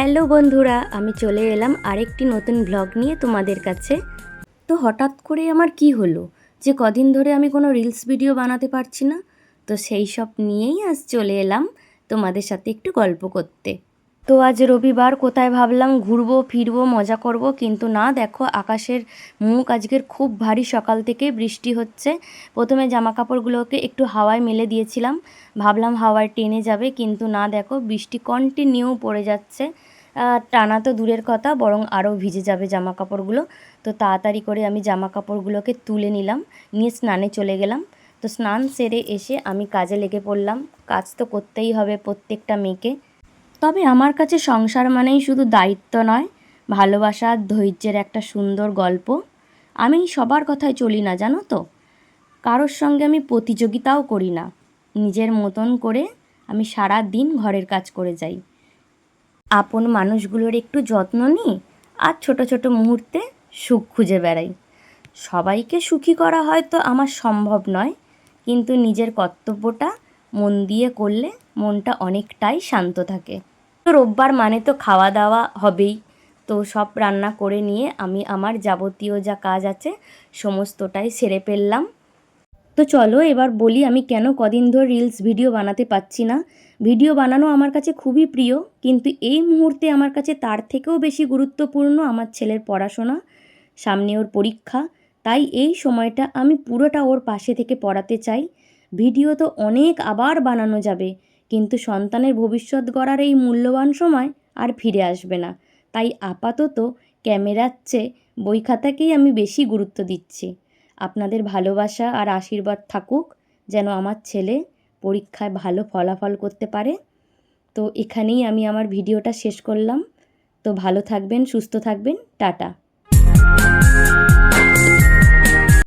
Hello বন্ধুরা, আমি চলে এলাম আরেকটি নতুন ব্লগ নিয়ে তোমাদের কাছে। তো হঠাৎ করে আমার কি হলো যে কদিন ধরে আমি কোনো রিলস ভিডিও বানাতে পারছি না। তো সেই সব নিয়েই আজ চলে এলাম তোমাদের সাথে একটু গল্প করতে। তো আজ রবিবার, কোথায় ভাবলাম ঘুরবো ফিরবো মজা করব, কিন্তু না, দেখো আকাশের মুখ আজকের খুব ভারী। সকাল থেকে বৃষ্টি হচ্ছে। প্রথমে জামা কাপড়গুলোকে একটু হাওয়ায় মেলে দিয়েছিলাম, ভাবলাম হাওয়ায় টেনে যাবে, কিন্তু না, দেখো বৃষ্টি কন্টিনিউ পড়ে যাচ্ছে। টানা তো দূরের কথা, বরং আরও ভিজে যাবে জামা কাপড়গুলো। তো তাড়াতাড়ি করে আমি জামা কাপড়গুলোকে তুলে নিলাম, নিয়ে স্নানে চলে গেলাম। তো স্নান সেরে এসে আমি কাজে লেগে পড়লাম। কাজ তো করতেই হবে প্রত্যেকটা মেয়েকে। তবে আমার কাছে সংসার মানেই শুধু দায়িত্ব নয়, ভালোবাসা আর ধৈর্যের একটা সুন্দর গল্প। আমি সবার কথায় চলি না, জানো তো। কারোর সঙ্গে আমি প্রতিযোগিতাও করি না। নিজের মতন করে আমি সারা দিন ঘরের কাজ করে যাই। আপন মানুষগুলোর একটু যত্ন নিই, আর ছোট ছোট মুহূর্তে সুখ খুঁজে বেড়াই। সবাইকে সুখী করা হয়তো আমার সম্ভব নয়, কিন্তু নিজের কর্তব্যটা মন দিয়ে করলে মনটা অনেকটাই শান্ত থাকে। তো রোববার মানে তো খাওয়া দাওয়া হবেই। তো সব রান্না করে নিয়ে আমি আমার যাবতীয় যা কাজ আছে সমস্তটাই সেরে ফেললাম। তো চলো এবার বলি আমি কেন কদিন ধরে রিলস ভিডিও বানাতে পারছি না। ভিডিও বানানো আমার কাছে খুবই প্রিয়, কিন্তু এই মুহূর্তে আমার কাছে তার থেকেও বেশি গুরুত্বপূর্ণ আমার ছেলের পড়াশোনা। সামনে ওর পরীক্ষা, তাই এই সময়টা আমি পুরোটা ওর পাশে থেকে পড়াতে চাই। ভিডিও তো অনেক আবার বানানো যাবে, কিন্তু সন্তানের ভবিষ্যৎ গড়ার এই মূল্যবান সময় আর ফিরে আসবে না। তাই আপাতত ক্যামেরার চেয়ে বই খাতাকেই আমি বেশি গুরুত্ব দিচ্ছি। আপনাদের ভালোবাসা আর আশীর্বাদ থাকুক যেন আমার ছেলে পরীক্ষায় ভালো ফলাফল করতে পারে। তো এখানেই আমি আমার ভিডিওটা শেষ করলাম। তো ভালো থাকবেন, সুস্থ থাকবেন, টাটা।